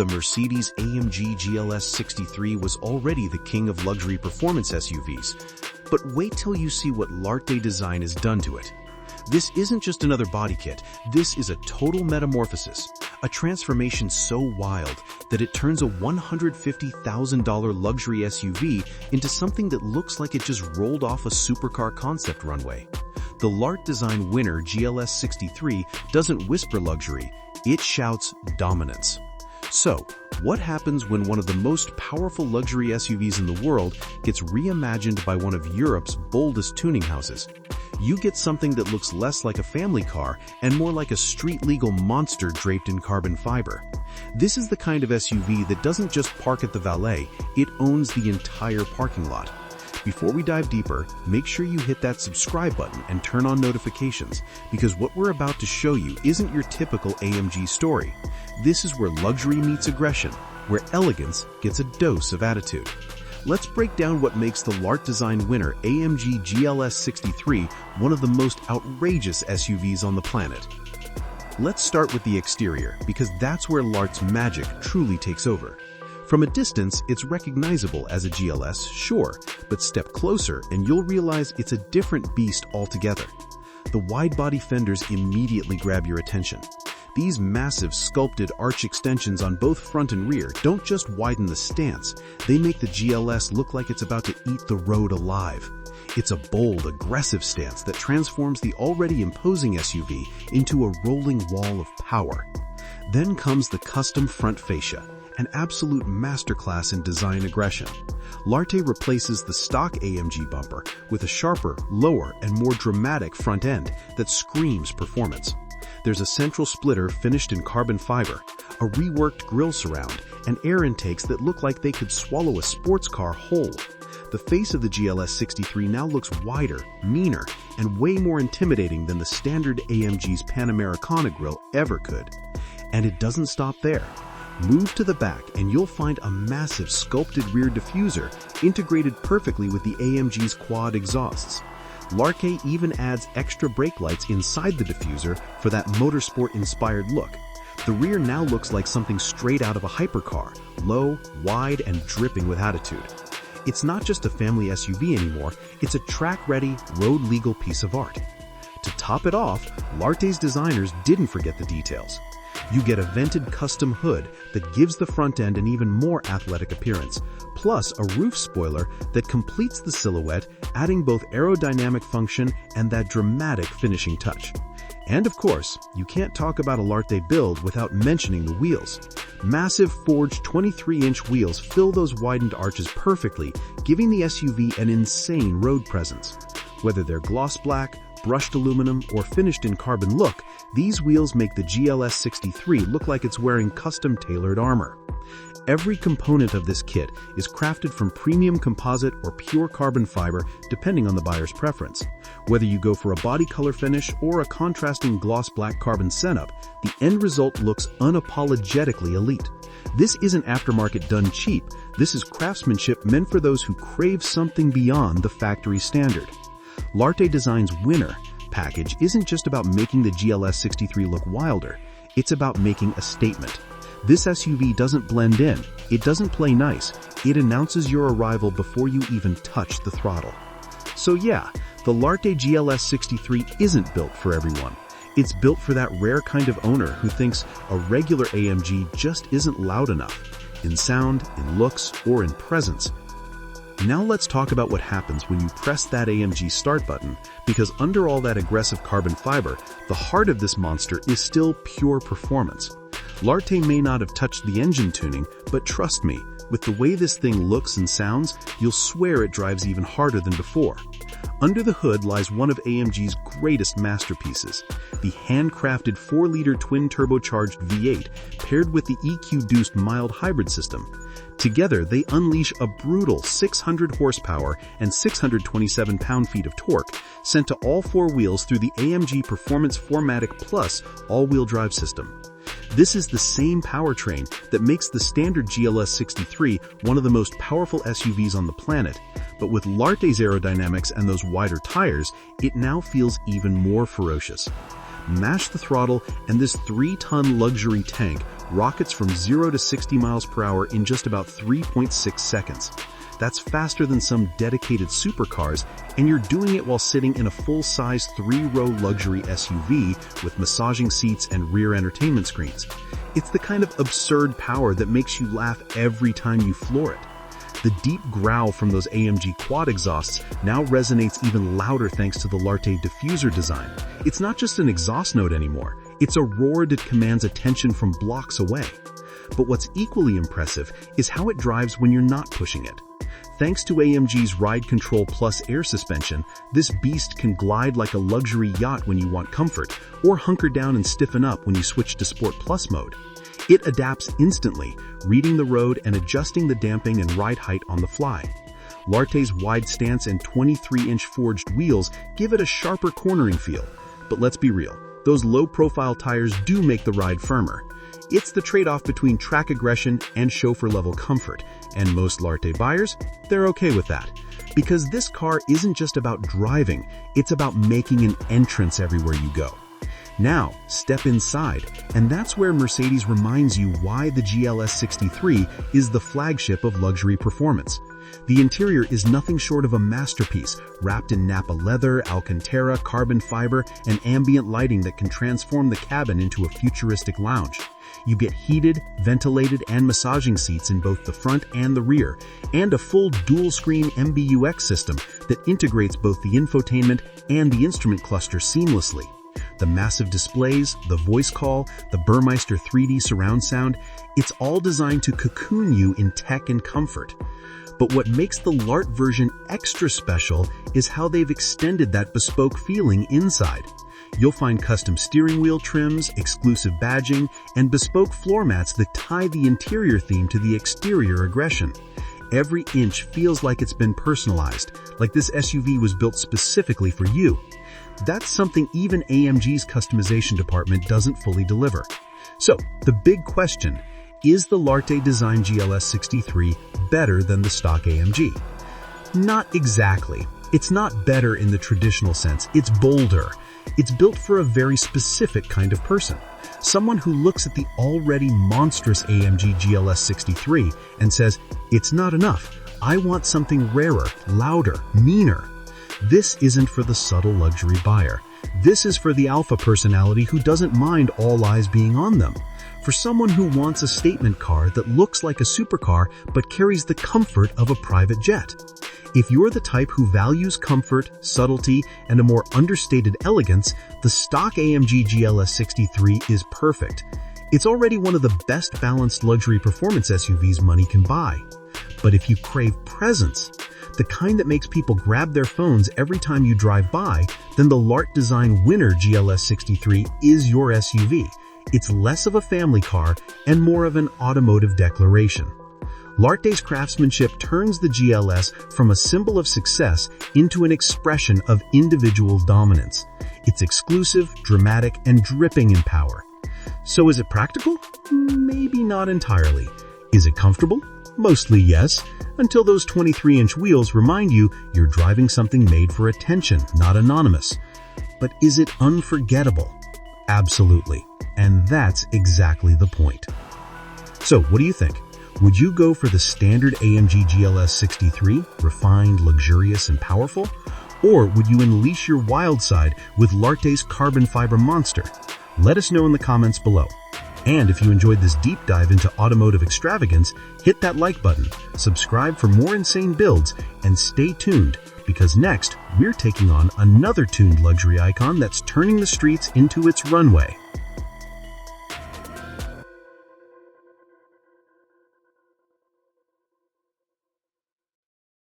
the Mercedes AMG GLS 63 was already the king of luxury performance SUVs. But wait till you see what Larte Design has done to it. This isn't just another body kit, this is a total metamorphosis, a transformation so wild that it turns a $150,000 luxury SUV into something that looks like it just rolled off a supercar concept runway. The Larte Design winner GLS 63 doesn't whisper luxury, it shouts dominance. So, what happens when one of the most powerful luxury SUVs in the world gets reimagined by one of Europe's boldest tuning houses? You get something that looks less like a family car and more like a street-legal monster draped in carbon fiber. This is the kind of SUV that doesn't just park at the valet, it owns the entire parking lot. Before we dive deeper, make sure you hit that subscribe button and turn on notifications, because what we're about to show you isn't your typical AMG story. This is where luxury meets aggression, where elegance gets a dose of attitude. Let's break down what makes the Larte Design winner AMG GLS 63 one of the most outrageous SUVs on the planet. Let's start with the exterior, because that's where Larte's magic truly takes over. From a distance, it's recognizable as a GLS, sure, but step closer and you'll realize it's a different beast altogether. The wide-body fenders immediately grab your attention. These massive sculpted arch extensions on both front and rear don't just widen the stance, they make the GLS look like it's about to eat the road alive. It's a bold, aggressive stance that transforms the already imposing SUV into a rolling wall of power. Then comes the custom front fascia, an absolute masterclass in design aggression. Larte replaces the stock AMG bumper with a sharper, lower, and more dramatic front end that screams performance. There's a central splitter finished in carbon fiber, a reworked grille surround, and air intakes that look like they could swallow a sports car whole. The face of the GLS 63 now looks wider, meaner, and way more intimidating than the standard AMG's Panamericana grille ever could. And it doesn't stop there. Move to the back and you'll find a massive sculpted rear diffuser integrated perfectly with the AMG's quad exhausts. Larte even adds extra brake lights inside the diffuser for that motorsport-inspired look. The rear now looks like something straight out of a hypercar, low, wide, and dripping with attitude. It's not just a family SUV anymore, it's a track-ready, road-legal piece of art. To top it off, Larte's designers didn't forget the details. You get a vented custom hood that gives the front end an even more athletic appearance, plus a roof spoiler that completes the silhouette, adding both aerodynamic function and that dramatic finishing touch. And of course, you can't talk about a Larte build without mentioning the wheels. Massive forged 23-inch wheels fill those widened arches perfectly, giving the SUV an insane road presence. Whether they're gloss black, brushed aluminum, or finished in carbon look, these wheels make the GLS 63 look like it's wearing custom-tailored armor. Every component of this kit is crafted from premium composite or pure carbon fiber, depending on the buyer's preference. Whether you go for a body color finish or a contrasting gloss black carbon setup, the end result looks unapologetically elite. This isn't aftermarket done cheap, this is craftsmanship meant for those who crave something beyond the factory standard. Larte Design's winner package isn't just about making the GLS 63 look wilder, it's about making a statement. This SUV doesn't blend in, it doesn't play nice, it announces your arrival before you even touch the throttle. So yeah, the Larte GLS 63 isn't built for everyone. It's built for that rare kind of owner who thinks a regular AMG just isn't loud enough, in sound, in looks, or in presence. Now let's talk about what happens when you press that AMG start button, because under all that aggressive carbon fiber, the heart of this monster is still pure performance. Larte may not have touched the engine tuning, but trust me, with the way this thing looks and sounds, you'll swear it drives even harder than before. Under the hood lies one of AMG's greatest masterpieces, the handcrafted 4-liter twin-turbocharged V8 paired with the EQ-duced mild hybrid system. Together, they unleash a brutal 600 horsepower and 627 pound-feet of torque, sent to all four wheels through the AMG Performance 4MATIC Plus all-wheel drive system. This is the same powertrain that makes the standard GLS 63 one of the most powerful SUVs on the planet, but with Larte's aerodynamics and those wider tires, it now feels even more ferocious. Mash the throttle and this 3-ton luxury tank rockets from 0 to 60 miles per hour in just about 3.6 seconds. That's faster than some dedicated supercars, and you're doing it while sitting in a full-size 3-row luxury SUV with massaging seats and rear entertainment screens. It's the kind of absurd power that makes you laugh every time you floor it. The deep growl from those AMG quad exhausts now resonates even louder thanks to the Larte diffuser design. It's not just an exhaust note anymore, it's a roar that commands attention from blocks away. But what's equally impressive is how it drives when you're not pushing it. Thanks to AMG's Ride Control Plus air suspension, this beast can glide like a luxury yacht when you want comfort, or hunker down and stiffen up when you switch to Sport Plus mode. It adapts instantly, reading the road and adjusting the damping and ride height on the fly. Larte's wide stance and 23-inch forged wheels give it a sharper cornering feel. But let's be real, those low-profile tires do make the ride firmer. It's the trade-off between track aggression and chauffeur-level comfort, and most Larte buyers, they're okay with that. Because this car isn't just about driving, it's about making an entrance everywhere you go. Now, step inside, and that's where Mercedes reminds you why the GLS 63 is the flagship of luxury performance. The interior is nothing short of a masterpiece, wrapped in Napa leather, Alcantara, carbon fiber, and ambient lighting that can transform the cabin into a futuristic lounge. You get heated, ventilated, and massaging seats in both the front and the rear, and a full dual-screen MBUX system that integrates both the infotainment and the instrument cluster seamlessly. The massive displays, the voice call, the Burmeister 3D surround sound, it's all designed to cocoon you in tech and comfort. But what makes the Larte version extra special is how they've extended that bespoke feeling inside. You'll find custom steering wheel trims, exclusive badging, and bespoke floor mats that tie the interior theme to the exterior aggression. Every inch feels like it's been personalized, like this SUV was built specifically for you. That's something even AMG's customization department doesn't fully deliver. So, the big question, is the Larte Design GLS 63 better than the stock AMG? Not exactly. It's not better in the traditional sense, it's bolder. It's built for a very specific kind of person. Someone who looks at the already monstrous AMG GLS 63 and says, it's not enough. I want something rarer, louder, meaner. This isn't for the subtle luxury buyer. This is for the alpha personality who doesn't mind all eyes being on them. For someone who wants a statement car that looks like a supercar but carries the comfort of a private jet. If you're the type who values comfort, subtlety, and a more understated elegance, the stock AMG GLS 63 is perfect. It's already one of the best balanced luxury performance SUVs money can buy. But if you crave presence, the kind that makes people grab their phones every time you drive by, then the Larte Design winner GLS 63 is your SUV. It's less of a family car and more of an automotive declaration. Larte's craftsmanship turns the GLS from a symbol of success into an expression of individual dominance. It's exclusive, dramatic, and dripping in power. So is it practical? Maybe not entirely. Is it comfortable? Mostly yes, until those 23-inch wheels remind you you're driving something made for attention, not anonymous. But is it unforgettable? Absolutely. And that's exactly the point. So what do you think? Would you go for the standard AMG GLS 63, refined, luxurious, and powerful? Or would you unleash your wild side with Larte's carbon fiber monster? Let us know in the comments below. And if you enjoyed this deep dive into automotive extravagance, hit that like button, subscribe for more insane builds, and stay tuned, because next, we're taking on another tuned luxury icon that's turning the streets into its runway.